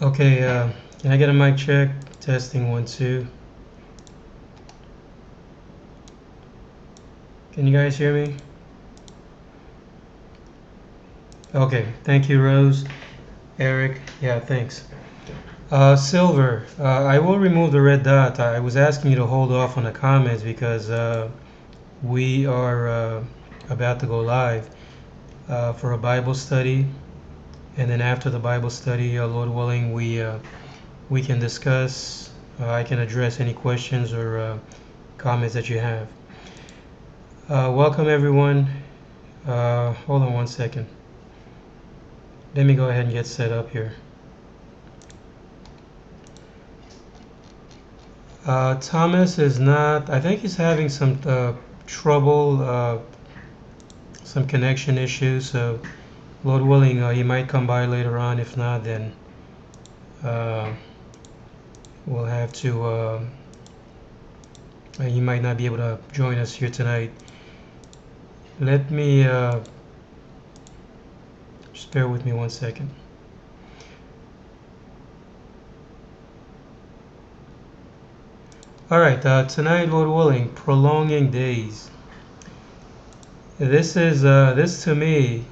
Okay, can I get a mic check? Testing 1, 2. Can you guys hear me? Okay, thank you, Rose. Eric, yeah, thanks. Silver, I will remove the red dot. I was asking you to hold off on the comments because we are about to go live for a Bible study. And then after the Bible study, Lord willing, we can discuss. I can address any questions or comments that you have. Welcome, everyone. Hold on 1 second. Let me go ahead and get set up here. Thomas is not, I think he's having some trouble, some connection issues. So, Lord willing, he might come by later on. If not, then uh, we'll have to, he might not be able to join us here tonight. Let me, just bear with me 1 second. All right, tonight, Lord willing, Prolonging Days. This to me,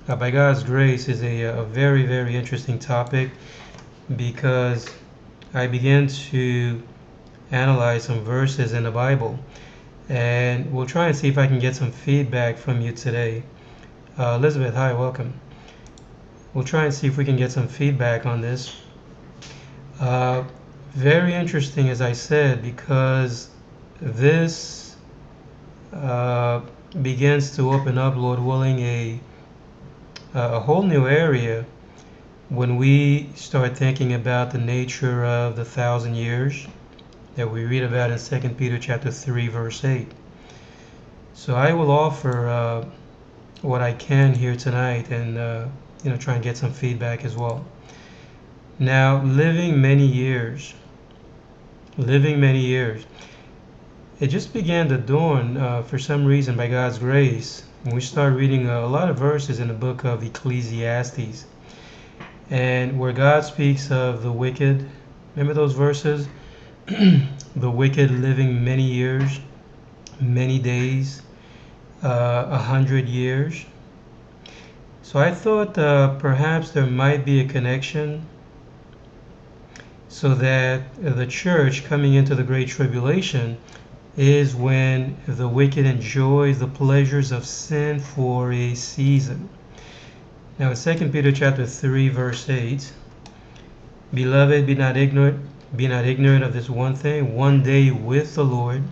by God's grace, is a very, very interesting topic because I began to analyze some verses in the Bible, and we'll try and see if I can get some feedback from you today. Elizabeth, hi, welcome. We'll try and see if we can get some feedback on this. Uh, Very interesting, as I said, because this uh, begins to open up, Lord willing, a whole new area when we start thinking about the nature of the 1,000 years that we read about in 2 Peter chapter 3, verse 8. So I will offer what I can here tonight and try and get some feedback as well. Now, living many years, it just began to dawn for some reason by God's grace when we start reading a lot of verses in the book of Ecclesiastes, and where God speaks of the wicked. Remember those verses? The wicked living many years, many days, 100 years. So I thought perhaps there might be a connection so that the church coming into the Great Tribulation is when the wicked enjoys the pleasures of sin for a season. Now in 2 Peter chapter 3 verse 8, Beloved, be not ignorant of this one thing, one day with the Lord.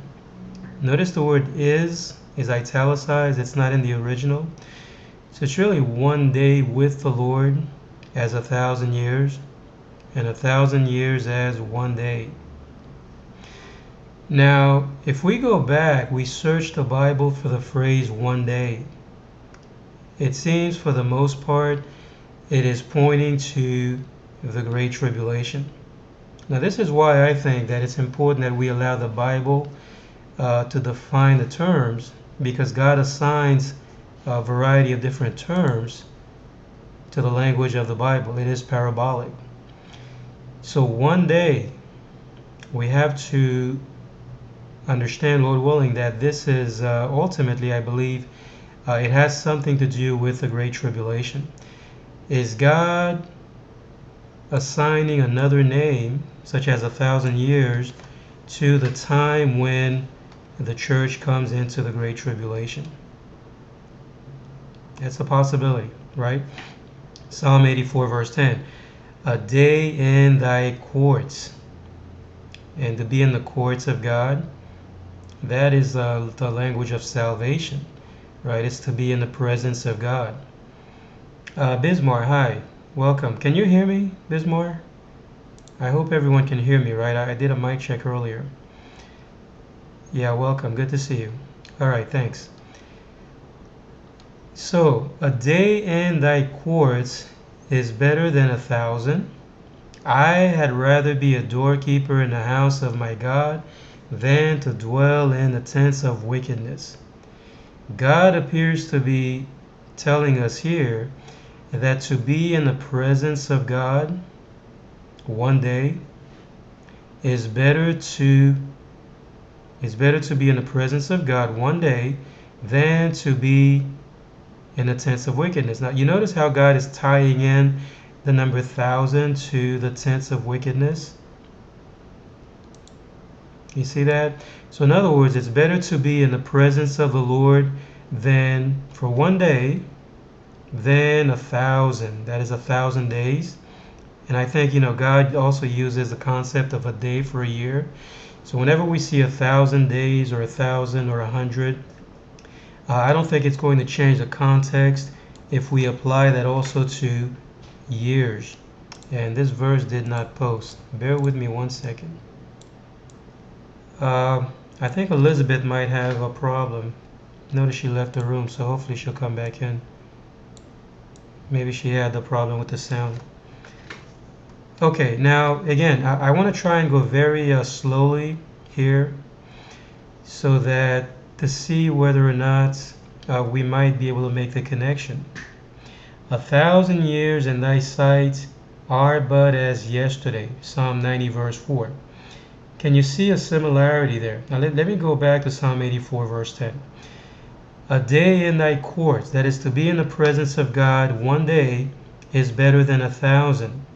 Notice the word is italicized, it's not in the original. So it's really one day with the Lord as 1,000 years, and 1,000 years as one day. Now, if we go back, we search the Bible for the phrase one day. It seems for the most part it is pointing to the Great Tribulation. Now, this is why I think that it's important that we allow the Bible to define the terms, because God assigns a variety of different terms to the language of the Bible. It is parabolic. So one day, we have to understand, Lord willing, that this is ultimately, I believe, it has something to do with the Great Tribulation. Is God assigning another name, such as 1,000 years, to the time when the church comes into the Great Tribulation? That's a possibility, right? Psalm 84 verse 10. A day in thy courts. And to be in the courts of God, that is the language of salvation, right? It's to be in the presence of God. Bismar, hi. Welcome. Can you hear me, Bismar? I hope everyone can hear me, right? I did a mic check earlier. Yeah, welcome. Good to see you. All right, thanks. So, a day in thy courts is better than 1,000. I had rather be a doorkeeper in the house of my God than to dwell in the tents of wickedness. God appears to be telling us here that to be in the presence of God one day, it's better to be in the presence of God one day than to be in the tents of wickedness. Now, you notice how God is tying in the number 1,000 to the tents of wickedness? You see that? So in other words, it's better to be in the presence of the Lord than for one day than 1,000. That is 1,000 days. And I think, God also uses the concept of a day for a year. So whenever we see 1,000 days or 1,000 or 100, I don't think it's going to change the context if we apply that also to years. And this verse did not post. Bear with me one second. I think Elizabeth might have a problem. Notice she left the room, so hopefully she'll come back in. Maybe she had the problem with the sound. Okay, now again, I want to try and go very slowly here so that to see whether or not we might be able to make the connection. 1,000 years in thy sight are but as yesterday. Psalm 90 verse 4. Can you see a similarity there? Now let me go back to Psalm 84 verse 10. A day in thy courts, that is to be in the presence of God one day, is better than 1,000.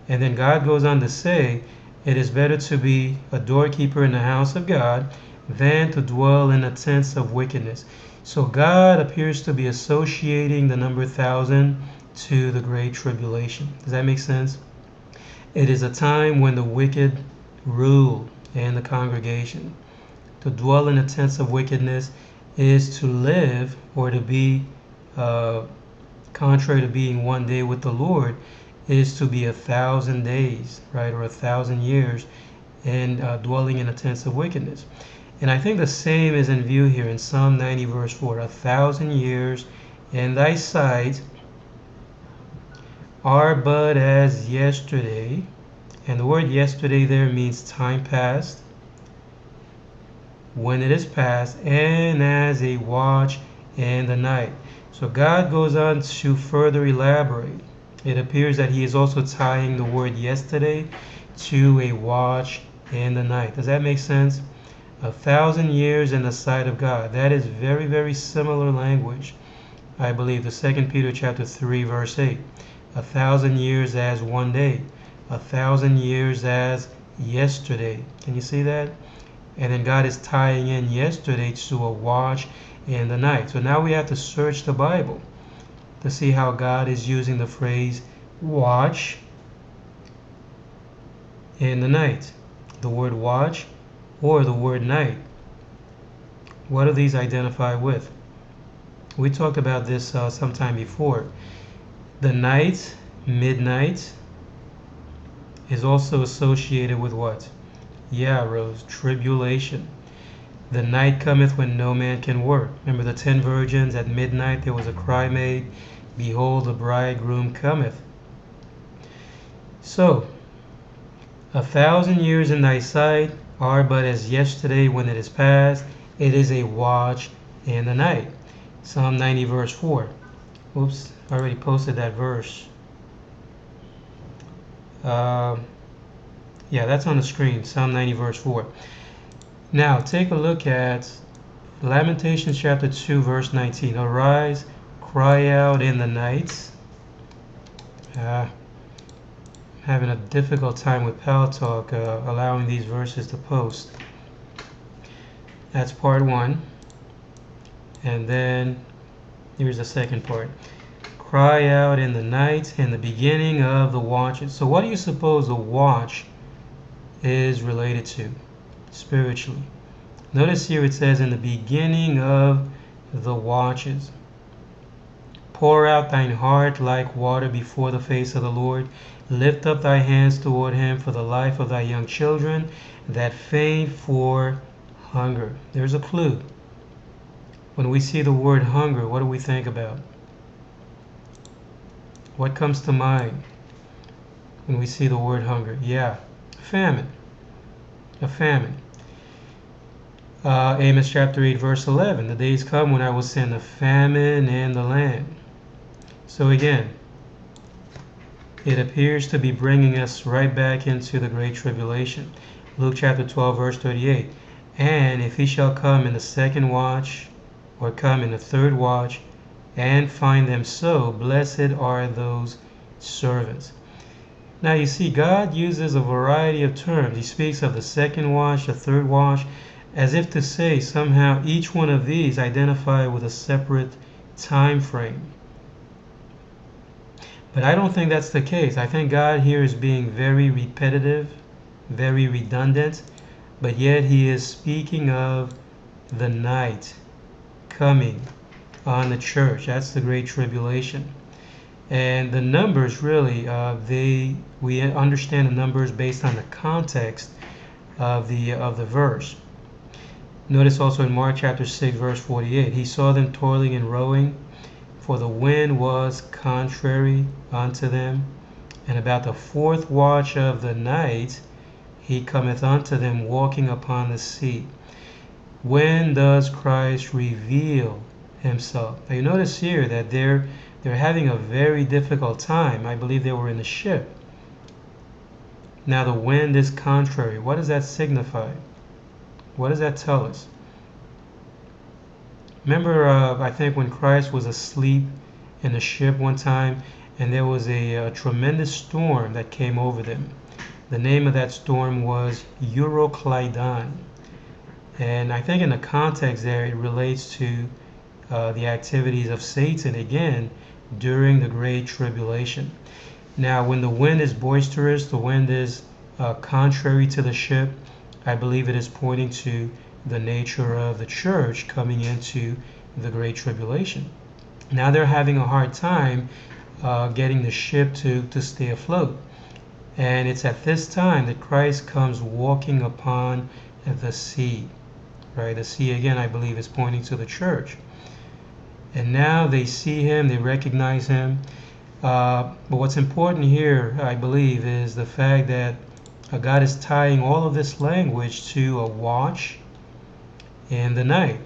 And then God goes on to say, it is better to be a doorkeeper in the house of God than to dwell in the tents of wickedness. So God appears to be associating the number 1,000 to the Great Tribulation. Does that make sense? It is a time when the wicked rule in the congregation. To dwell in the tents of wickedness is to live or to be, contrary to being one day with the Lord, is to be 1,000 days, right, or 1,000 years, and dwelling in the tents of wickedness. And I think the same is in view here in Psalm 90 verse 4. 1,000 years in thy sight are but as yesterday. And the word yesterday there means time past, when it is past, and as a watch in the night. So God goes on to further elaborate. It appears that he is also tying the word yesterday to a watch in the night. Does that make sense? 1,000 years in the sight of God. That is very, very similar language. I believe the 2 Peter chapter 3 verse 8. 1,000 years as one day. 1,000 years as yesterday. Can you see that? And then God is tying in yesterday to a watch in the night. So now we have to search the Bible to see how God is using the phrase watch in the night. The word watch or the word night. What do these identify with? We talked about this sometime before. The night, midnight, is also associated with what? Yeah, Rose, tribulation. The night cometh when no man can work. Remember the 10 virgins at midnight there was a cry made, behold, the bridegroom cometh. So, 1,000 years in thy sight are but as yesterday when it is past. It is a watch in the night. Psalm 90 verse 4. Oops, I already posted that verse. Yeah, that's on the screen. Psalm 90 verse 4. Now, take a look at Lamentations chapter 2 verse 19. Arise, cry out in the night. Having a difficult time with Pal Talk allowing these verses to post. That's part 1. And then here's the second part. Cry out in the night, in the beginning of the watches. So what do you suppose the watch is related to spiritually? Notice here it says in the beginning of the watches. Pour out thine heart like water before the face of the Lord. Lift up thy hands toward him for the life of thy young children that faint for hunger. There's a clue. When we see the word hunger, what do we think about? What comes to mind when we see the word hunger? Yeah, famine. A famine. Amos chapter 8 verse 11. The days come when I will send a famine in the land. So again, it appears to be bringing us right back into the Great Tribulation. Luke chapter 12, verse 38. And if he shall come in the second watch, or come in the third watch, and find them so, blessed are those servants. Now you see, God uses a variety of terms. He speaks of the second watch, the third watch, as if to say somehow each one of these identify with a separate time frame. But I don't think that's the case. I think God here is being very repetitive, very redundant, but yet he is speaking of the night coming on the church. That's the Great Tribulation. And the numbers really, we understand the numbers based on the context of the verse. Notice also in Mark chapter 6, verse 48, he saw them toiling and rowing, for the wind was contrary unto them. And about the fourth watch of the night, he cometh unto them walking upon the sea. When does Christ reveal himself? Now you notice here that they're having a very difficult time. I believe they were in the ship. Now the wind is contrary. What does that signify? What does that tell us? Remember, I think when Christ was asleep in the ship one time, and there was a tremendous storm that came over them. The name of that storm was Euroclydon. And I think in the context there, it relates to the activities of Satan again during the Great Tribulation. Now, when the wind is boisterous, the wind is contrary to the ship, I believe it is pointing to the nature of the church coming into the Great Tribulation. Now they're having a hard time getting the ship to stay afloat. And it's at this time that Christ comes walking upon the sea. Right? The sea, again, I believe, is pointing to the church. And now they see him, they recognize him. But what's important here, I believe, is the fact that God is tying all of this language to a watch in the night.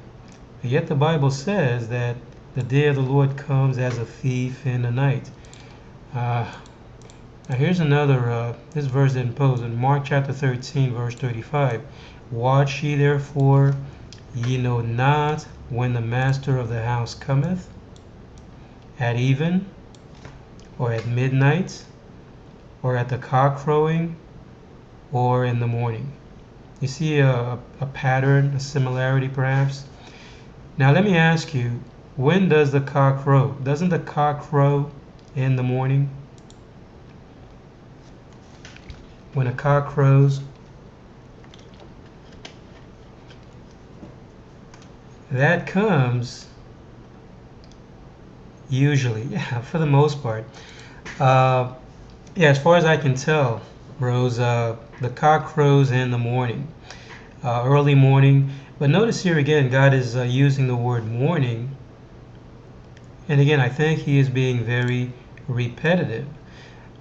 And yet the Bible says that the day of the Lord comes as a thief in the night. Now here's another, this verse didn't pose in Mark chapter 13, verse 35. Watch ye therefore, ye know not when the master of the house cometh, at even, or at midnight, or at the cock crowing, or in the morning. You see a pattern, a similarity perhaps? Now let me ask you, when does the cock crow? Doesn't the cock crow in the morning? When a cock crows, that comes usually, yeah, for the most part. Yeah, as far as I can tell, Rose, the cock crows in the morning, early morning. But notice here again, God is using the word morning. And again, I think he is being very repetitive.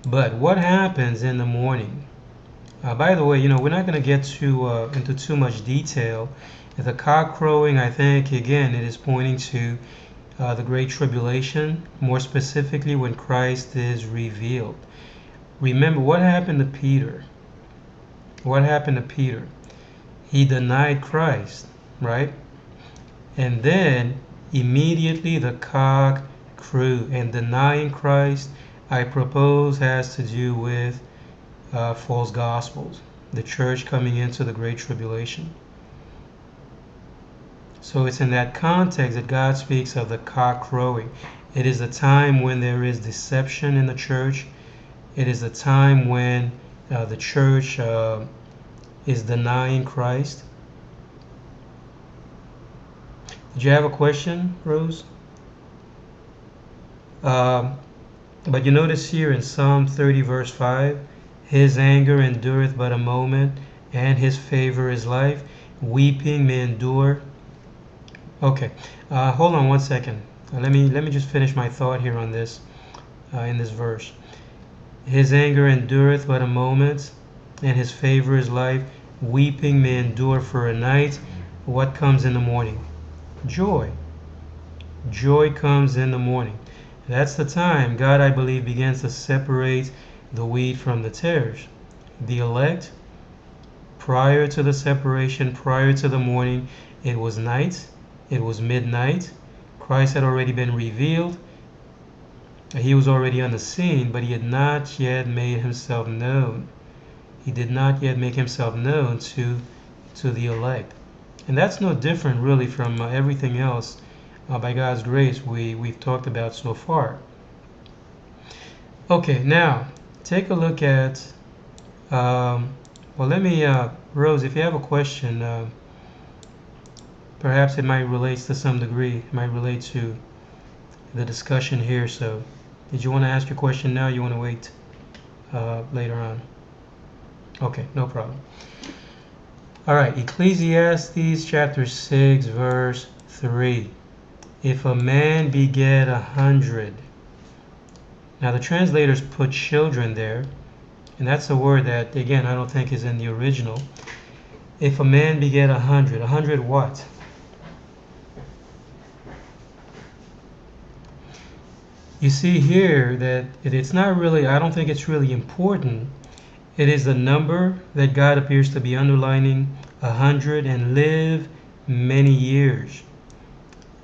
But what happens in the morning? By the way, we're not going to get into too much detail. The cock crowing, I think, again, it is pointing to the Great Tribulation, more specifically when Christ is revealed. Remember, what happened to Peter? What happened to Peter? He denied Christ, right? And then immediately the cock crew. And denying Christ, I propose, has to do with false gospels, the church coming into the Great Tribulation. So it's in that context that God speaks of the cock crowing. It is a time when there is deception in the church. It is a time when the church is denying Christ. Did you have a question, Rose? But you notice here in Psalm 30, verse 5, his anger endureth but a moment, and his favor is life. Weeping may endure. Okay, hold on one second. Let me just finish my thought here on this, in this verse. His anger endureth but a moment, and his favor is life. Weeping may endure for a night. What comes in the morning? Joy. Joy comes in the morning. That's the time God, I believe, begins to separate the wheat from the tares. The elect, prior to the separation, prior to the morning, it was night, it was midnight. Christ had already been revealed. He was already on the scene, but he had not yet made himself known. He did not yet make himself known to the elect. And that's no different really from everything else by God's grace we've talked about so far. Okay, now take a look at, well, let me, Rose, if you have a question, perhaps it might relate to some degree, it might relate to the discussion here. So did you want to ask your question now? You want to wait later on? Okay, no problem. All right, Ecclesiastes chapter 6, verse 3. If a man beget 100. Now the translators put children there, and that's a word that, again, I don't think is in the original. If a man beget 100, 100 what? You see here that it's not really, I don't think it's really important. It is the number that God appears to be underlining, 100, and live many years.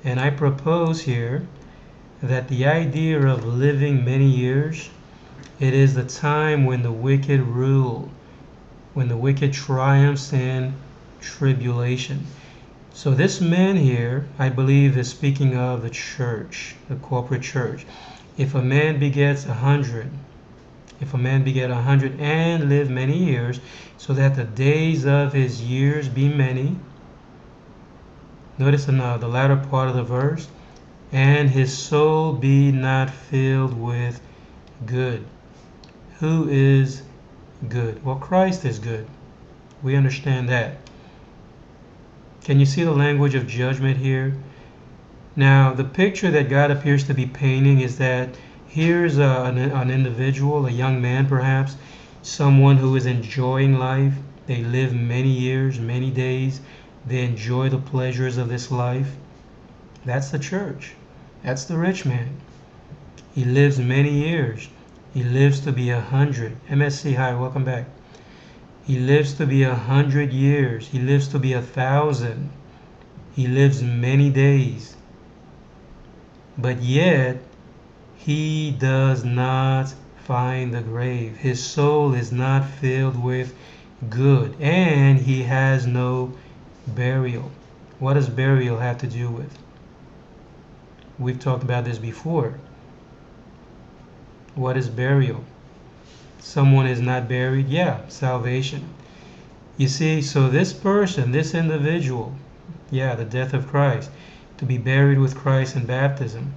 And I propose here that the idea of living many years, it is the time when the wicked rule, when the wicked triumphs in tribulation. So this man here, I believe, is speaking of the church, the corporate church. If a man begets 100, if a man beget 100 and live many years, so that the days of his years be many. Notice in the latter part of the verse, and his soul be not filled with good. Who is good? Well, Christ is good. We understand that. Can you see the language of judgment here? Now, the picture that God appears to be painting is that here's an individual, a young man perhaps, someone who is enjoying life. They live many years, many days. They enjoy the pleasures of this life. That's the church. That's the rich man. He lives many years. He lives to be 100. MSC, hi, welcome back. He lives to be 100 years. He lives to be 1,000. He lives many days. But yet, he does not find the grave. His soul is not filled with good, and he has no burial. What does burial have to do with? We've talked about this before. What is burial? Someone is not buried? Yeah, salvation. You see, so this person, this individual, yeah, the death of Christ, to be buried with Christ in baptism.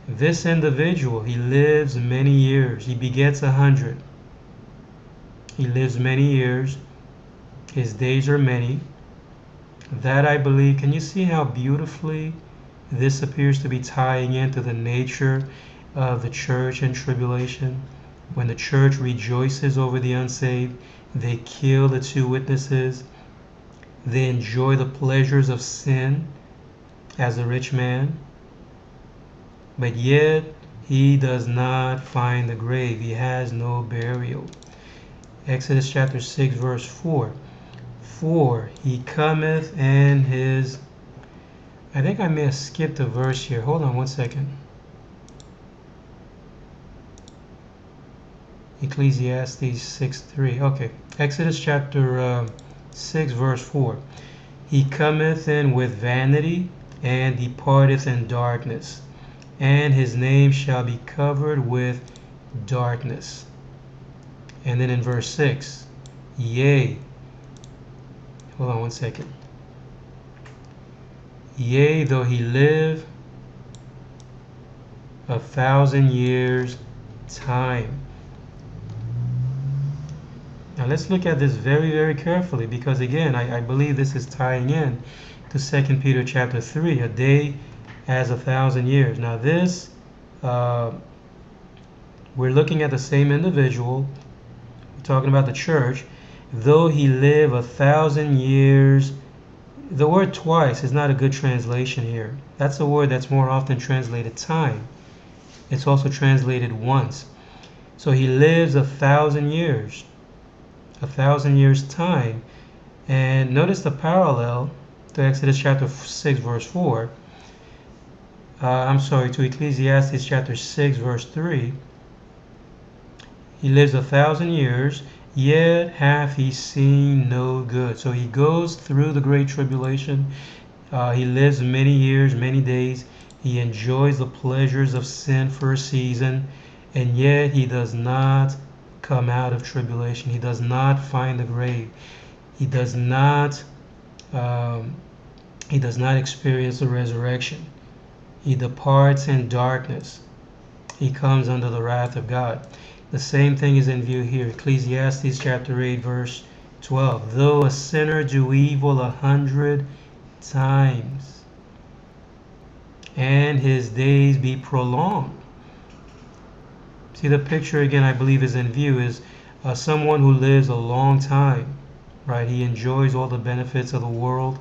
This individual, he lives many years. He begets 100. He lives many years. His days are many. That I believe, can you see how beautifully this appears to be tying into the nature of the church in tribulation? When the church rejoices over the unsaved, they kill the two witnesses. They enjoy the pleasures of sin as a rich man. But yet he does not find the grave. He has no burial. Exodus chapter 6 verse 4. For he cometh and his... I think I may have skipped a verse here. Hold on one second. Ecclesiastes 6:3. Okay. Exodus chapter 6 verse 4. He cometh in with vanity and departeth in darkness, and his name shall be covered with darkness. And then in verse 6, yea, hold on one second. Yea, though he live 1,000 years time. Now let's look at this very, very carefully, because again, I believe this is tying in to 2 Peter chapter 3, a day as 1,000 years. Now this, we're looking at the same individual, we're talking about the church. Though he live 1,000 years, the word twice is not a good translation here. That's a word that's more often translated time. It's also translated once. So he lives 1,000 years, 1,000 years time. And notice the parallel to Exodus chapter 6 verse 4. To Ecclesiastes chapter 6 verse 3. He lives 1,000 years, yet hath he seen no good. So he goes through the great tribulation. He lives many years, many days. He enjoys the pleasures of sin for a season, and yet he does not come out of tribulation. He does not find the grave. He does not experience the resurrection. He departs in darkness. He comes under the wrath of God. The same thing is in view here. Ecclesiastes chapter 8 verse 12. Though a sinner do evil 100 times, and his days be prolonged. See, the picture again, I believe, is in view, is someone who lives a long time, right? He enjoys all the benefits of the world,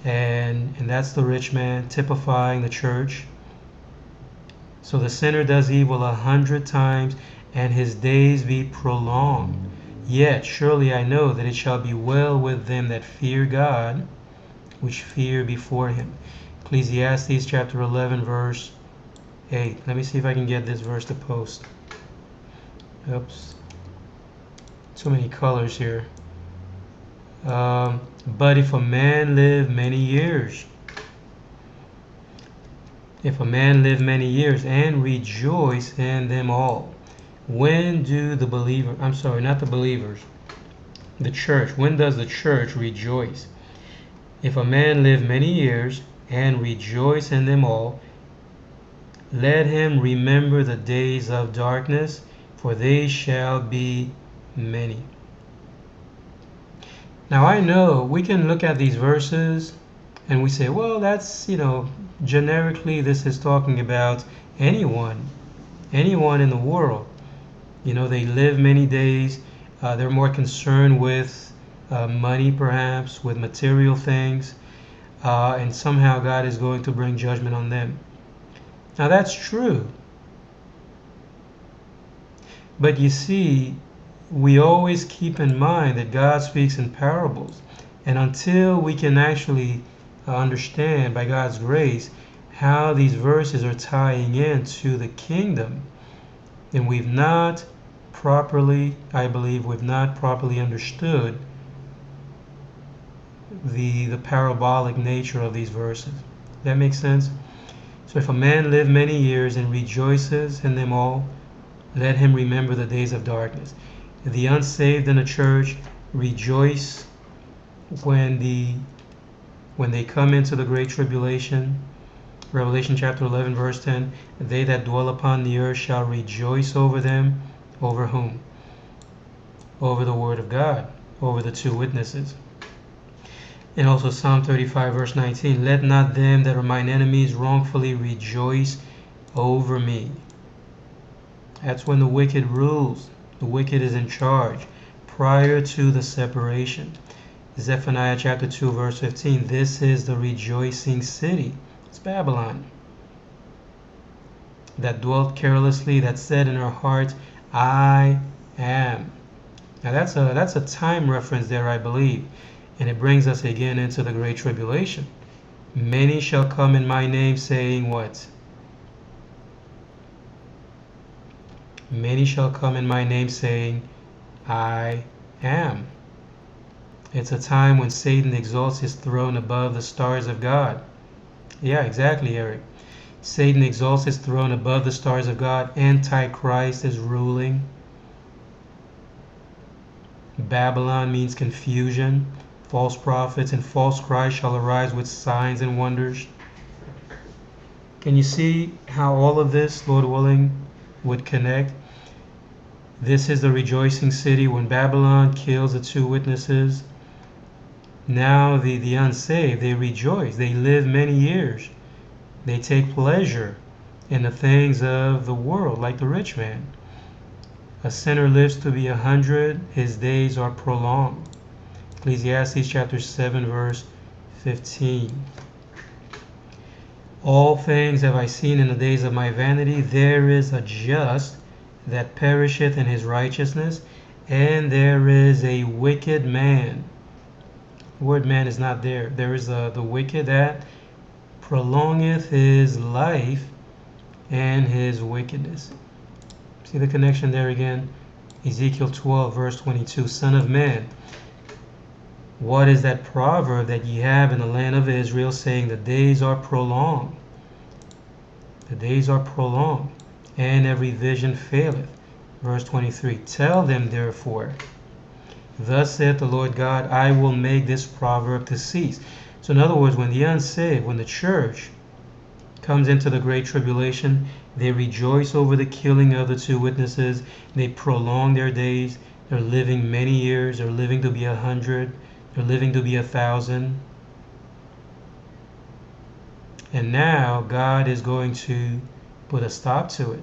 and that's the rich man, typifying the church. So the sinner does evil 100 times, and his days be prolonged. Yet surely I know that it shall be well with them that fear God, which fear before him. Ecclesiastes chapter 11 verse 8. Let me see if I can get this verse to post. Oops. Too many colors here. But if a man live many years, and rejoice in them all, when do the believer, the church, when does the church rejoice? If a man live many years and rejoice in them all, let him remember the days of darkness, for they shall be many. Now I know we can look at these verses and we say, well, that's, generically this is talking about anyone in the world. They live many days. They're more concerned with money, perhaps, with material things. And somehow God is going to bring judgment on them. Now that's true. But you see, we always keep in mind that God speaks in parables. And until we can actually understand, by God's grace, how these verses are tying into the kingdom, then we've not properly understood the parabolic nature of these verses. That makes sense? So if a man live many years and rejoices in them all, let him remember the days of darkness. The unsaved in the church rejoice when they come into the great tribulation. Revelation chapter 11 verse 10, they that dwell upon the earth shall rejoice over them. Over whom? Over the word of God, over the two witnesses. And also Psalm 35 verse 19, let not them that are mine enemies wrongfully rejoice over me. That's when the wicked rules. The wicked is in charge prior to the separation. Zephaniah chapter 2 verse 15, this is the rejoicing city. It's Babylon. That dwelt carelessly, that said in her heart, I am. Now that's a time reference there, I believe. And it brings us again into the great tribulation. Many shall come in my name saying what? Many shall come in my name saying, I am. It's a time when Satan exalts his throne above the stars of God. Yeah, exactly, Eric. Satan exalts his throne above the stars of God. Antichrist is ruling. Babylon means confusion. False prophets and false Christ shall arise with signs and wonders. Can you see how all of this, Lord willing, would connect? This is the rejoicing city when Babylon kills the two witnesses. Now the unsaved, they rejoice. They live many years. They take pleasure in the things of the world, like the rich man. A sinner lives to be 100, his days are prolonged. Ecclesiastes chapter 7 verse 15. All things have I seen in the days of my vanity. There is a just that perisheth in his righteousness, and there is a wicked man. The word man is not there. There is the wicked that prolongeth his life and his wickedness. See the connection there again? Ezekiel 12, verse 22. Son of man, what is that proverb that ye have in the land of Israel, saying, the days are prolonged? The days are prolonged, and every vision faileth. Verse 23. Tell them therefore, thus saith the Lord God, I will make this proverb to cease. So in other words, when the unsaved, when the church comes into the great tribulation, they rejoice over the killing of the two witnesses. They prolong their days. They're living many years. They're living to be 100. They're living to be 1,000. And now God is going to put a stop to it.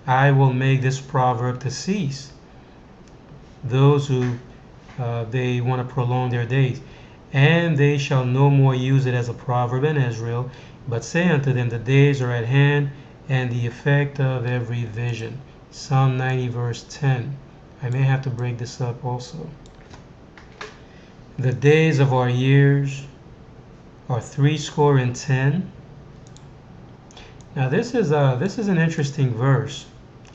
I will make this proverb to cease. Those who they want to prolong their days. And they shall no more use it as a proverb in Israel, but say unto them, the days are at hand, and the effect of every vision. Psalm 90, verse 10. I may have to break this up also. The days of our years are 70. Now this is an interesting verse.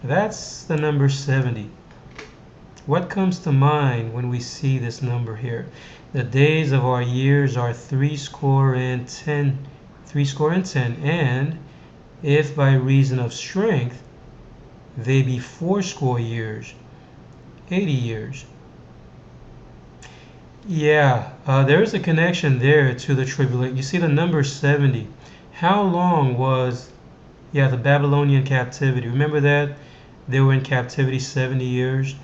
That's the number 70. What comes to mind when we see this number here? The days of our years are 70. And if by reason of strength they be 80 years. Yeah, there is a connection there to the tribulation. You see the number 70. How long was, the Babylonian captivity? Remember that? They were in captivity 70 years.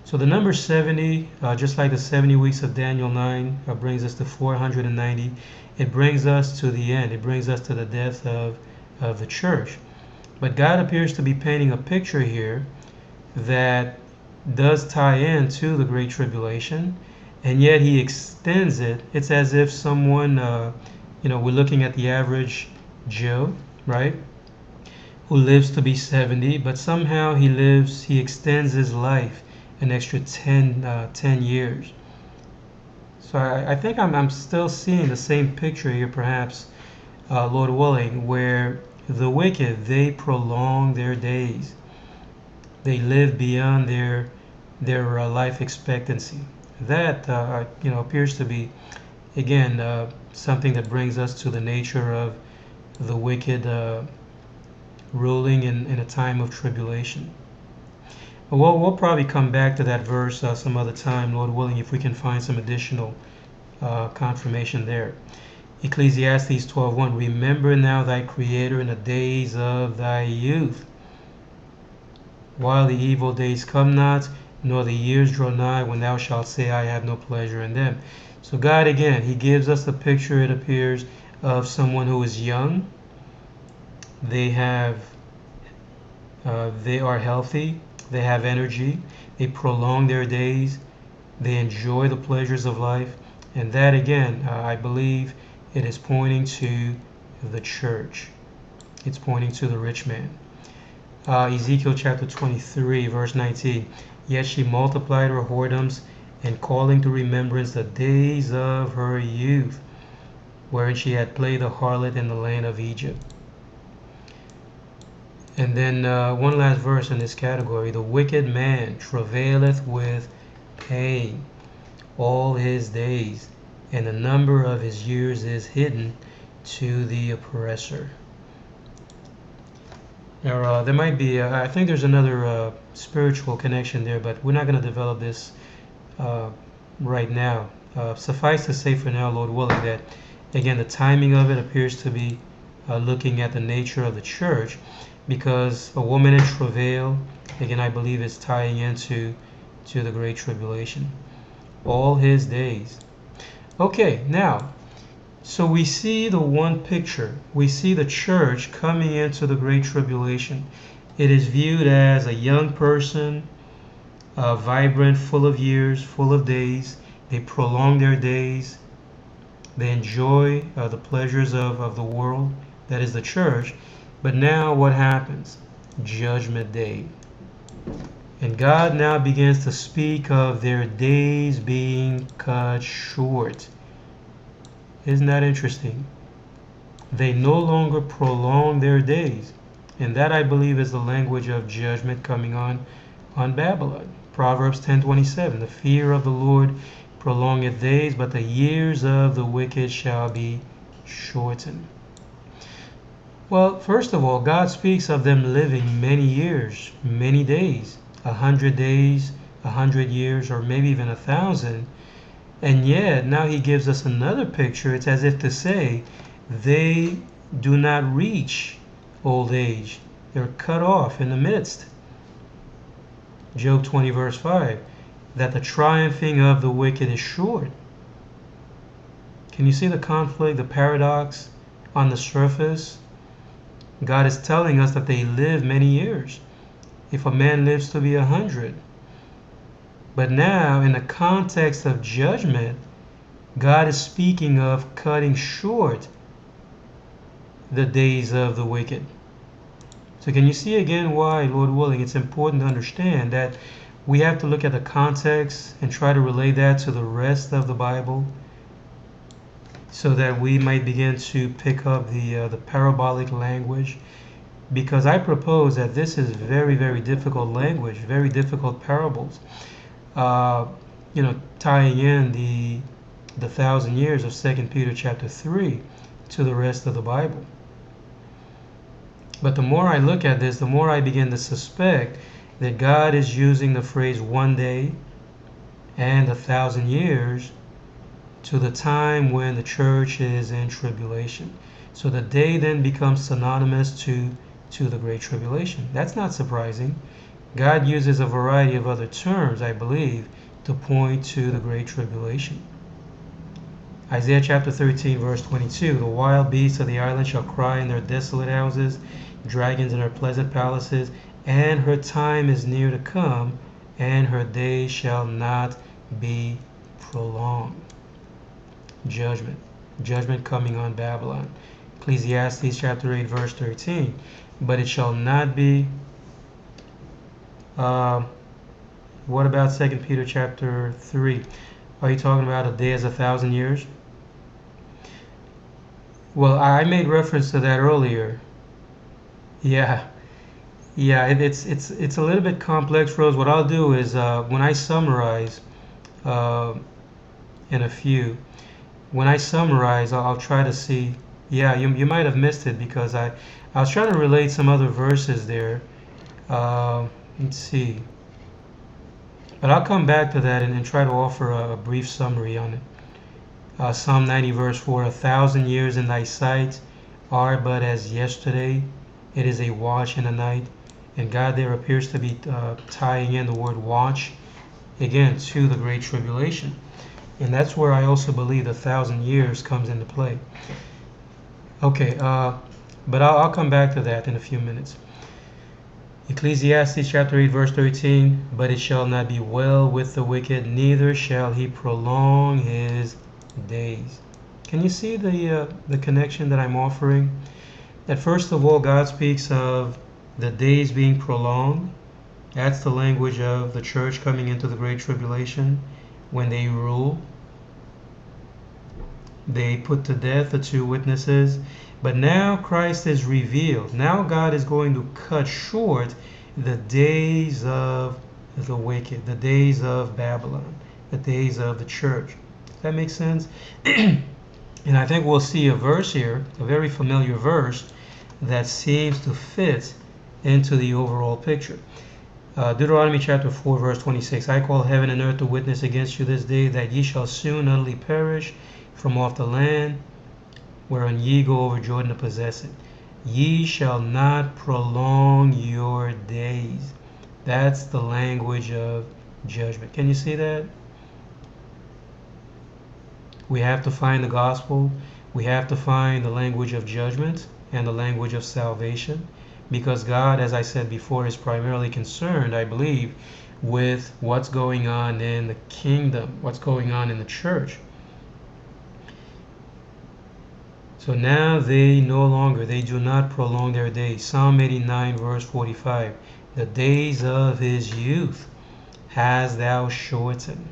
So the number 70, just like the 70 weeks of Daniel 9, brings us to 490. It brings us to the end. It brings us to the death of the church. But God appears to be painting a picture here that does tie in to the Great Tribulation, and yet he extends it. It's as if someone, we're looking at the average Joe, right, who lives to be 70, but somehow he extends his life an extra 10 years. So I think I'm still seeing the same picture here, perhaps, Lord willing, where the wicked, they prolong their days. They live beyond their life expectancy. That appears to be, again, something that brings us to the nature of the wicked ruling in a time of tribulation. Well, we'll probably come back to that verse some other time, Lord willing, if we can find some additional confirmation there. Ecclesiastes 12:1. Remember now thy Creator in the days of thy youth, while the evil days come not, nor the years draw nigh, when thou shalt say, I have no pleasure in them. So God, again, he gives us a picture, it appears, of someone who is young. They are healthy. They have energy. They prolong their days. They enjoy the pleasures of life. And that, again, I believe it is pointing to the church. It's pointing to the rich man. Ezekiel chapter 23, verse 19. Yet she multiplied her whoredoms, and calling to remembrance the days of her youth, wherein she had played the harlot in the land of Egypt. And then one last verse in this category. The wicked man travaileth with pain all his days, and the number of his years is hidden to the oppressor. Now, there might be, I think there's another spiritual connection there, but we're not going to develop this right now. Suffice to say for now, Lord willing, that, again, the timing of it appears to be looking at the nature of the church, because a woman in travail, again, I believe is tying into the Great Tribulation. All his days. Okay, now, so we see the one picture. We see the church coming into the Great Tribulation. It is viewed as a young person, vibrant, full of years, full of days. They prolong their days. They enjoy the pleasures of the world, that is the church. But now what happens? Judgment Day. And God now begins to speak of their days being cut short. Isn't that interesting? They no longer prolong their days. And that, I believe, is the language of judgment coming on Babylon. Proverbs 10:27, the fear of the Lord prolongeth days, but the years of the wicked shall be shortened. Well, first of all, God speaks of them living many years, many days, 100 days, 100 years, or maybe even 1,000. And yet, now he gives us another picture. It's as if to say, they do not reach old age. They're cut off in the midst. Job 20 verse 5, that the triumphing of the wicked is short. Can you see the conflict, the paradox on the surface? God is telling us that they live many years. If a man lives to be 100. But now, in the context of judgment, God is speaking of cutting short the days of the wicked. So can you see again why, Lord willing, it's important to understand that we have to look at the context and try to relate that to the rest of the Bible so that we might begin to pick up the parabolic language. Because I propose that this is very, very difficult language, very difficult parables. Tying in the 1,000 years of 2 Peter chapter 3 to the rest of the Bible. But the more I look at this, the more I begin to suspect that God is using the phrase 1 day and 1,000 years to the time when the church is in tribulation. So the day then becomes synonymous to the Great Tribulation. That's not surprising. God uses a variety of other terms, I believe, to point to the Great Tribulation. Isaiah chapter 13, verse 22, the wild beasts of the island shall cry in their desolate houses, dragons in her pleasant palaces, and her time is near to come, and her days shall not be prolonged. Judgment coming on Babylon. Ecclesiastes chapter 8, verse 13, but it shall not be. What about 2 Peter chapter 3? Are you talking about a day as 1,000 years? Well, I made reference to that earlier. Yeah, it's a little bit complex, Rose. What I'll do is when I summarize in a few, I'll try to see. Yeah, you might have missed it because I was trying to relate some other verses there. Let's see. But I'll come back to that and try to offer a brief summary on it. Psalm 90 verse 4, 1,000 years in thy sight are but as yesterday. It is a watch in the night. And God there appears to be tying in the word watch, again, to the Great Tribulation. And that's where I also believe the 1,000 years comes into play. Okay, but I'll come back to that in a few minutes. Ecclesiastes chapter 8 verse 13, but it shall not be well with the wicked, neither shall he prolong his days. Can you see the connection that I'm offering? That first of all, God speaks of the days being prolonged. That's the language of the church coming into the Great Tribulation when they rule. They put to death the two witnesses. But now Christ is revealed. Now God is going to cut short the days of the wicked, the days of Babylon, the days of the church. Does that make sense? And I think we'll see a verse here, a very familiar verse, that seems to fit into the overall picture. Deuteronomy chapter 4 verse 26, I call heaven and earth to witness against you this day that ye shall soon utterly perish from off the land wherein ye go over Jordan to possess it. Ye shall not prolong your days. That's the language of judgment. Can you see that? We have to find the gospel. We have to find the language of judgment and the language of salvation, because God, as I said before, is primarily concerned, I believe, with what's going on in the kingdom, what's going on in the church. So now they no longer, they do not prolong their days. Psalm 89 verse 45. The days of his youth hast thou shortened.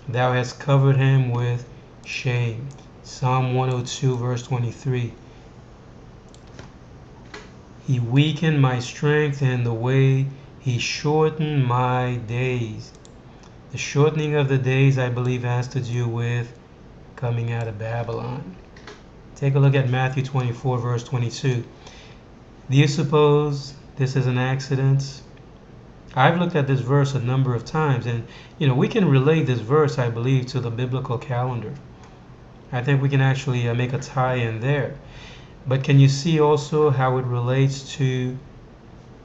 Thou hast covered him with shame. Psalm 102 verse 23. He weakened my strength in the way, he shortened my days. The shortening of the days, I believe, has to do with coming out of Babylon. Take a look at Matthew 24 verse 22. Do you suppose this is an accident? I've looked at this verse a number of times, and we can relate this verse, I believe, to the biblical calendar. I think we can actually make a tie-in there. But can you see also how it relates to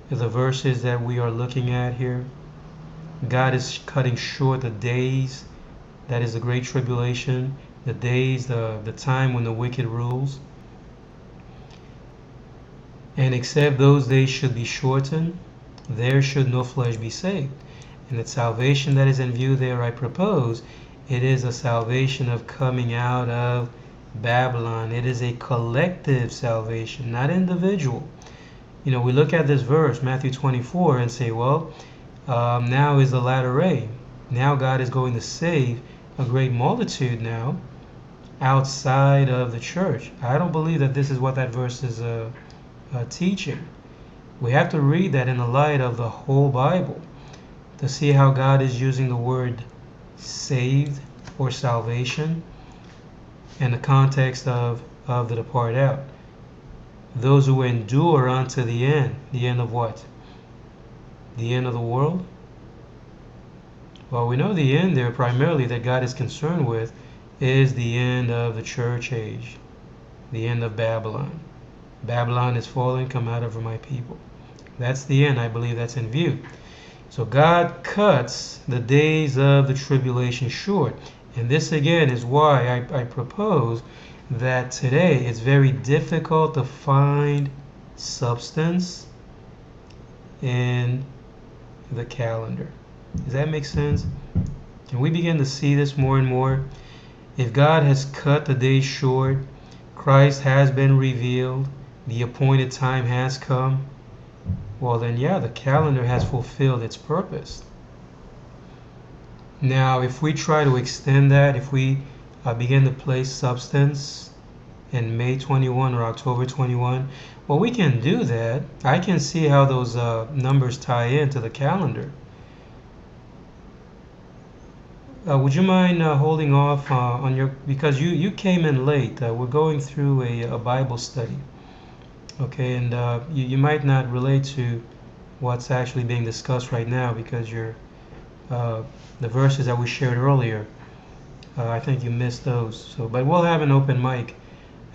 the verses that we are looking at here? God is cutting short the days, that is the great tribulation, the days, the time when the wicked rules. And except those days should be shortened, there should no flesh be saved. And the salvation that is in view there, I propose, it is a salvation of coming out of Babylon. It is a collective salvation, not individual. We look at this verse, Matthew 24, and say, well, now is the latter rain. Now God is going to save a great multitude now outside of the church. I don't believe that this is what that verse is teaching. We have to read that in the light of the whole Bible to see how God is using the word saved or salvation in the context of the depart out. Those who endure unto the end of what? The end of the world? Well, we know the end there primarily that God is concerned with is the end of the church age, the end of Babylon. Babylon is falling, come out of her, my people. That's the end. I believe that's in view. So God cuts the days of the tribulation short. And this again is why I propose that today it's very difficult to find substance in the calendar. Does that make sense? Can we begin to see this more and more? If God has cut the days short, Christ has been revealed, the appointed time has come, well then yeah, the calendar has fulfilled its purpose. Now, if we try to extend that, if we begin to place substance in May 21 or October 21, well, we can do that. I can see how those numbers tie into the calendar. Would you mind holding off on your, because you came in late. We're going through a Bible study. Okay, and you might not relate to what's actually being discussed right now because you're the verses that we shared earlier, I think you missed those. So, but we'll have an open mic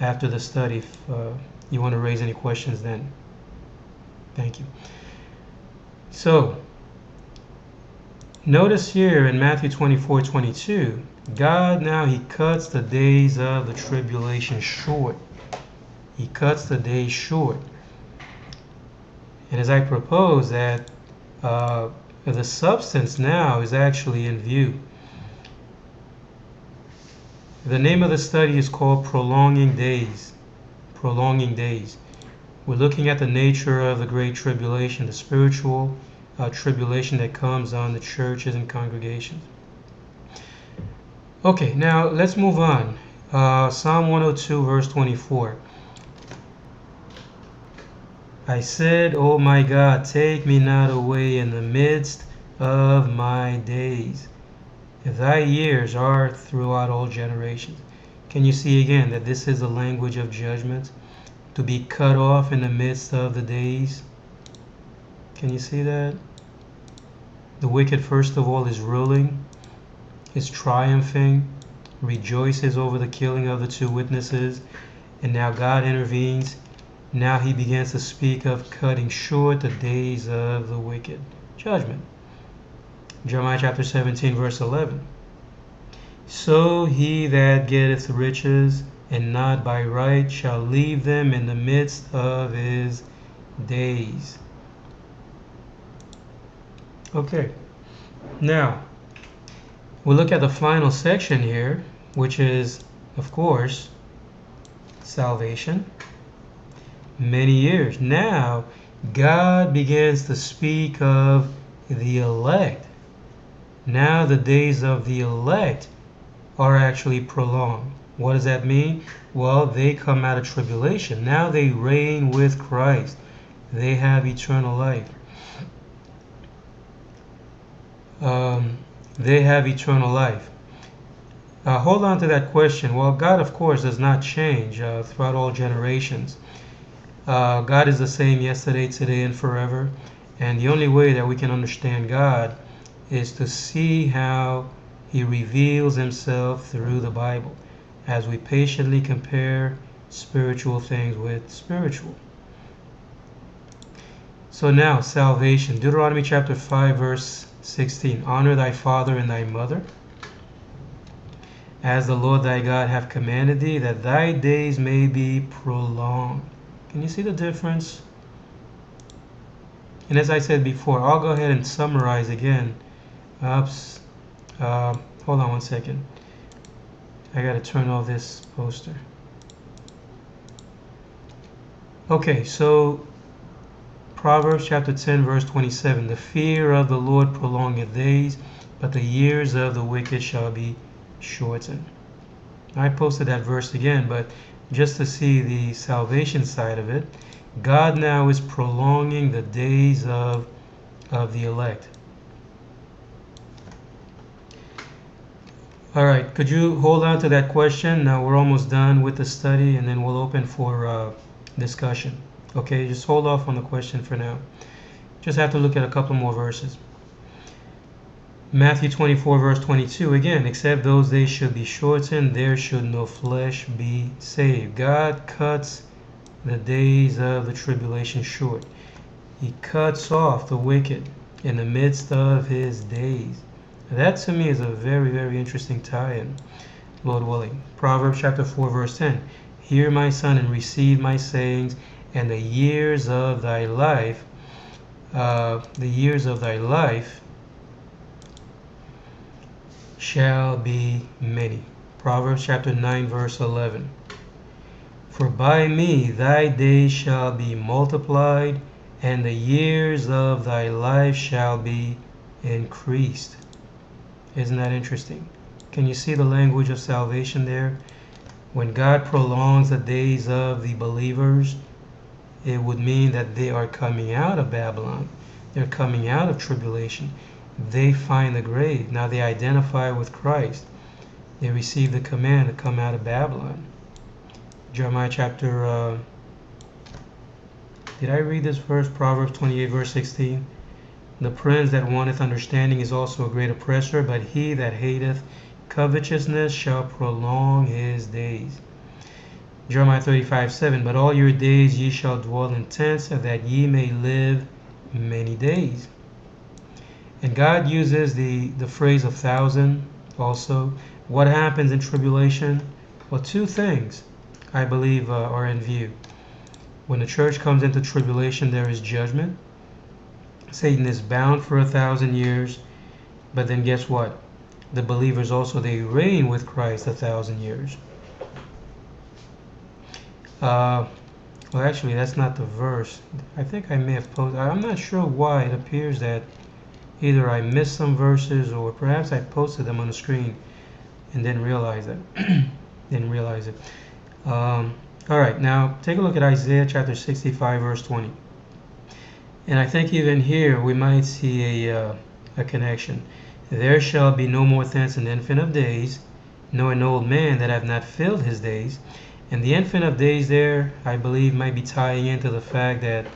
after the study if you want to raise any questions then. Thank you. So, notice here in Matthew 24:22, God now, he cuts the days of the tribulation short. He cuts the days short. And as I propose that the substance now is actually in view. The name of the study is called Prolonging Days. Prolonging Days. We're looking at the nature of the Great Tribulation, the spiritual tribulation that comes on the churches and congregations. Okay, now let's move on. Psalm 102 verse 24. I said, O my God, take me not away in the midst of my days. Thy years are throughout all generations. Can you see again that this is a language of judgment? To be cut off in the midst of the days. Can you see that? The wicked, first of all, is ruling, is triumphing, rejoices over the killing of the two witnesses, and now God intervenes. Now he begins to speak of cutting short the days of the wicked. Judgment. Jeremiah chapter 17 verse 11. So he that getteth riches and not by right shall leave them in the midst of his days. Okay. Now, we'll look at the final section here, which is of course, salvation, many years. Now, God begins to speak of the elect. Now, the days of the elect are actually prolonged. What does that mean? Well, they come out of tribulation. Now they reign with Christ. They have eternal life. They have eternal life. Hold on to that question. Well, God, of course, does not change throughout all generations. God is the same yesterday, today, and forever. And the only way that we can understand God is to see how He reveals Himself through the Bible as we patiently compare spiritual things with spiritual. So now, salvation. Deuteronomy chapter 5, verse 16. Honor thy father and thy mother, as the Lord thy God hath commanded thee, that thy days may be prolonged. Can you see the difference? And as I said before, I'll go ahead and summarize again. Oops. Hold on one second. I gotta turn off this poster. Okay, so Proverbs chapter 10, verse 27. The fear of the Lord prolongeth days, but the years of the wicked shall be shortened. I posted that verse again, but just to see the salvation side of it, God now is prolonging the days of the elect. All right, could you hold on to that question? Now we're almost done with the study, and then we'll open for discussion. Okay, just hold off on the question for now. Just have to look at a couple more verses. Matthew 24, verse 22. Again, except those days should be shortened, there should no flesh be saved. God cuts the days of the tribulation short. He cuts off the wicked in the midst of His days. That to me is a very, very interesting tie-in, Lord willing. Proverbs chapter 4, verse 10. Hear, my son, and receive my sayings, and the years of thy life, shall be many. Proverbs chapter 9, verse 11. For by me thy days shall be multiplied, and the years of thy life shall be increased. Isn't that interesting? Can you see the language of salvation there? When God prolongs the days of the believers, it would mean that they are coming out of Babylon. They're coming out of tribulation. They find the grave. Now they identify with Christ. They receive the command to come out of Babylon. Jeremiah chapter... did I read this verse? Proverbs 28, verse 16. The prince that wanteth understanding is also a great oppressor, but he that hateth covetousness shall prolong his days. Jeremiah 35, 7. But all your days ye shall dwell in tents, that ye may live many days. And God uses the phrase 1,000 also. What happens in tribulation? Well, two things I believe are in view. When the church comes into tribulation, there is judgment. Satan is bound for 1,000 years, but then guess what? The believers also, they reign with Christ 1,000 years. Well, actually, that's not the verse. I think I may have posted. I'm not sure why. It appears that either I missed some verses, or perhaps I posted them on the screen and didn't realize it. All right, now take a look at Isaiah chapter 65, verse 20. And I think even here we might see a connection. There shall be no more thence an infant of days, nor an old man that have not filled his days. And the infant of days there, I believe, might be tying into the fact that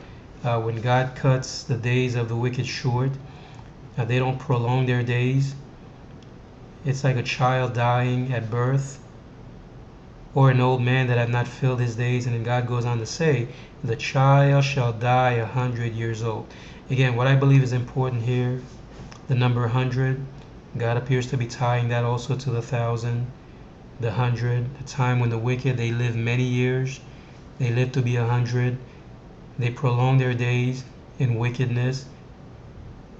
when God cuts the days of the wicked short, they don't prolong their days. It's like a child dying at birth, or an old man that have not filled his days. And then God goes on to say, the child shall die 100 years old. Again, what I believe is important here, the number 100, God appears to be tying that also to the 1,000, the 100, the time when the wicked, they live many years. They live to be 100. They prolong their days in wickedness.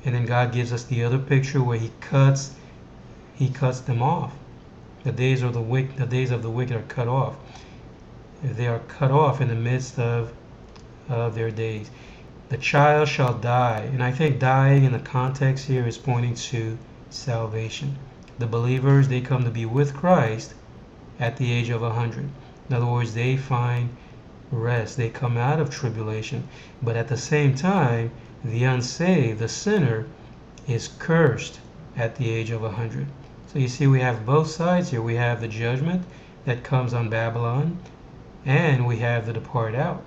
And then God gives us the other picture where He cuts them off. The days of the wicked are cut off. They are cut off in the midst of their days. The child shall die. And I think dying in the context here is pointing to salvation. The believers, they come to be with Christ at the age of 100. In other words, they find rest. They come out of tribulation. But at the same time, the unsaved, the sinner, is cursed at the age of 100. So you see, we have both sides here. We have the judgment that comes on Babylon, and we have the depart out.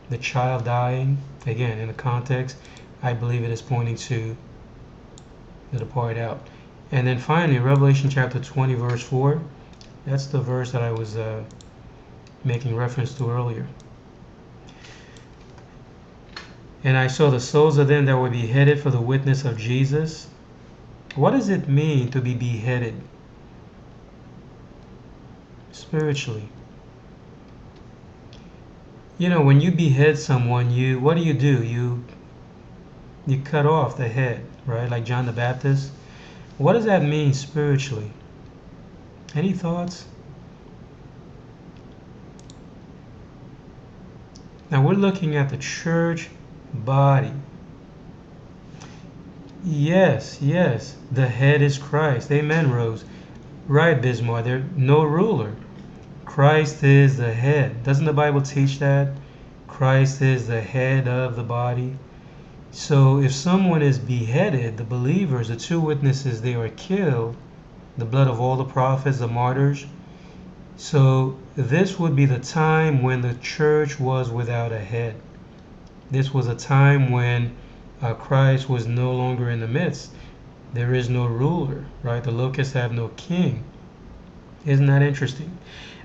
The child dying, again, in the context, I believe it is pointing to the depart out. And then finally, Revelation chapter 20, verse 4. That's the verse that I was making reference to earlier. And I saw the souls of them that were beheaded for the witness of Jesus. What does it mean to be beheaded spiritually? You know, when you behead someone, what do? You cut off the head, right? Like John the Baptist. What does that mean spiritually? Any thoughts? Now we're looking at the church body. Yes, the head is Christ. Amen, Rose. Right, Bismarck. There's no ruler. Christ is the head. Doesn't the Bible teach that? Christ is the head of the body. So if someone is beheaded, the believers, the two witnesses, they are killed, the blood of all the prophets, the martyrs. So this would be the time when the church was without a head. This was a time when Christ was no longer in the midst. There is no ruler, right? The locusts have no king. Isn't that interesting?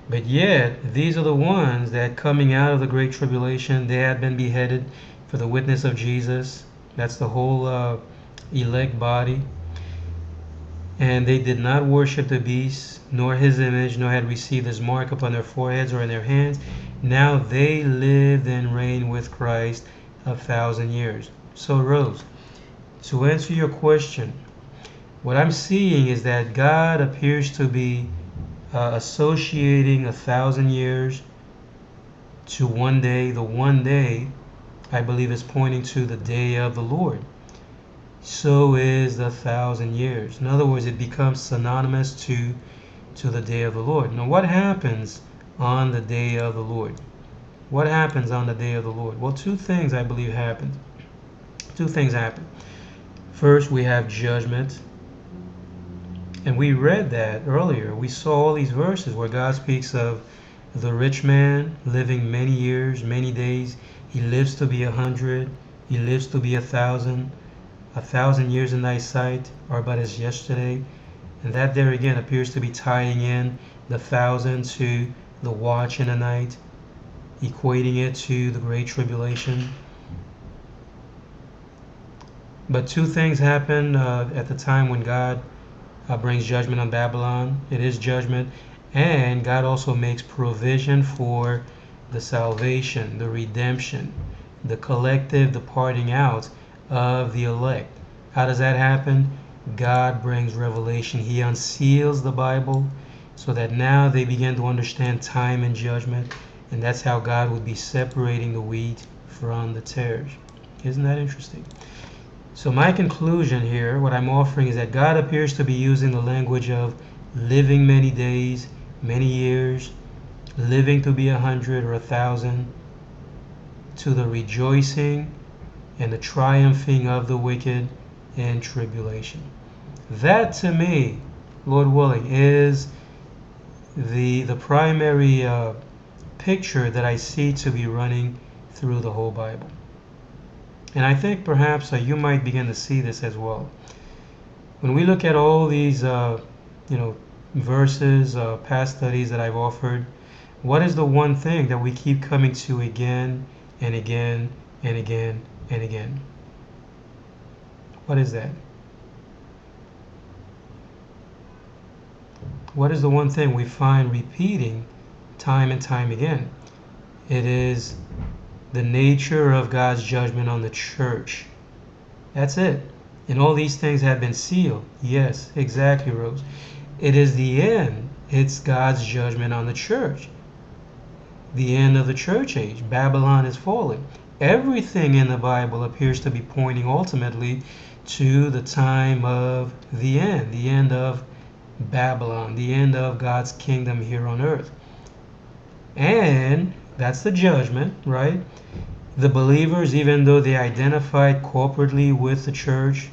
But yet, these are the ones that coming out of the Great Tribulation, they had been beheaded for the witness of Jesus. That's the whole elect body. And they did not worship the beast, nor his image, nor had received his mark upon their foreheads or in their hands. Now they lived and reigned with Christ 1,000 years. So, Rose, to answer your question, what I'm seeing is that God appears to be associating 1,000 years to one day. The one day, I believe, is pointing to the day of the Lord. So is the 1,000 years. In other words, it becomes synonymous to the day of the Lord. Now, what happens on the day of the Lord? What happens on the day of the Lord? Well, two things I believe happen. Two things happen. First, we have judgment. And we read that earlier. We saw all these verses where God speaks of the rich man living many years, many days. He lives to be 100. He lives to be 1,000. 1,000 years in thy sight are but as yesterday. And that there again appears to be tying in the 1,000 to the watch in the night, equating it to the Great Tribulation. But two things happen at the time when God brings judgment on Babylon. It is judgment, and God also makes provision for the salvation, the redemption, the collective departing out of the elect. How does that happen? God brings revelation. He unseals the Bible so that now they begin to understand time and judgment, and that's how God would be separating the wheat from the tares. Isn't that interesting? So my conclusion here, what I'm offering, is that God appears to be using the language of living many days, many years, living to be 100 or 1,000, to the rejoicing and the triumphing of the wicked in tribulation. That, to me, Lord willing, is the primary picture that I see to be running through the whole Bible. And I think perhaps you might begin to see this as well. When we look at all these, verses, past studies that I've offered, what is the one thing that we keep coming to again and again and again and again? What is that? What is the one thing we find repeating time and time again? It is the nature of God's judgment on the church. That's it. And all these things have been sealed. Yes, exactly, Rose. It is the end. It's God's judgment on the church. The end of the church age. Babylon is falling. Everything in the Bible appears to be pointing ultimately to the time of the end of Babylon, the end of God's kingdom here on earth. And that's the judgment, right? The believers, even though they identified corporately with the church,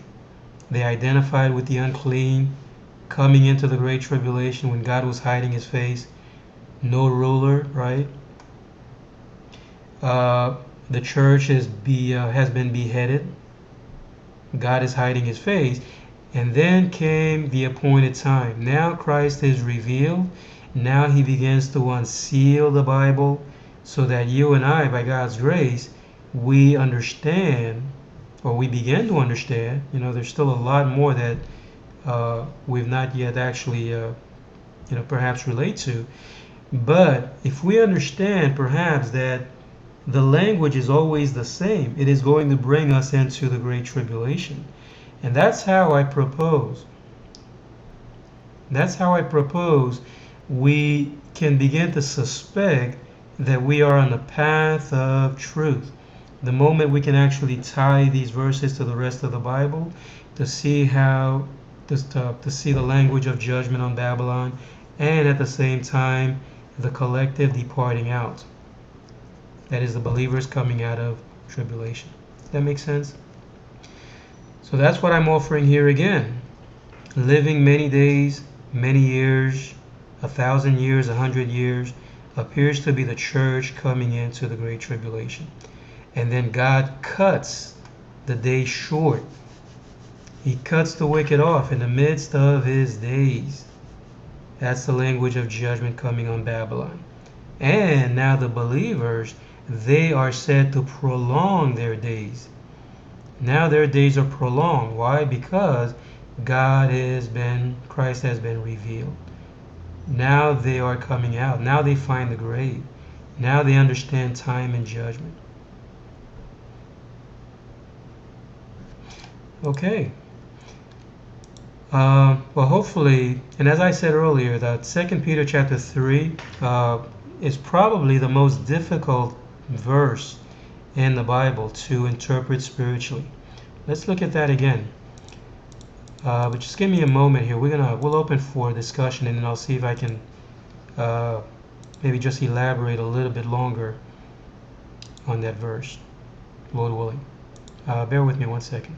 they identified with the unclean, coming into the Great Tribulation when God was hiding his face, no ruler, right? The church has been beheaded. God is hiding his face. And then came the appointed time. Now Christ is revealed. Now he begins to unseal the Bible so that you and I, by God's grace, we understand, or we begin to understand. There's still a lot more that we've not yet actually, perhaps relate to. But if we understand perhaps that the language is always the same, it is going to bring us into the Great Tribulation. And that's how I propose. We can begin to suspect that we are on the path of truth. The moment we can actually tie these verses to the rest of the Bible to see how to see the language of judgment on Babylon, and at the same time the collective departing out. That is the believers coming out of tribulation. Does that make sense? So that's what I'm offering here again. Living many days, many years, 1,000 years, 100 years, appears to be the church coming into the Great Tribulation. And then God cuts the day short. He cuts the wicked off in the midst of his days. That's the language of judgment coming on Babylon. And now the believers, they are said to prolong their days. Now their days are prolonged. Why? Because Christ has been revealed. Now they are coming out. Now they find the grave. Now they understand time and judgment. Okay. Well, hopefully, and as I said earlier, that 2 Peter chapter 3 is probably the most difficult verse in the Bible to interpret spiritually. Let's look at that again. But just give me a moment here. We'll open for discussion, and then I'll see if I can maybe just elaborate a little bit longer on that verse, Lord willing. Bear with me one second.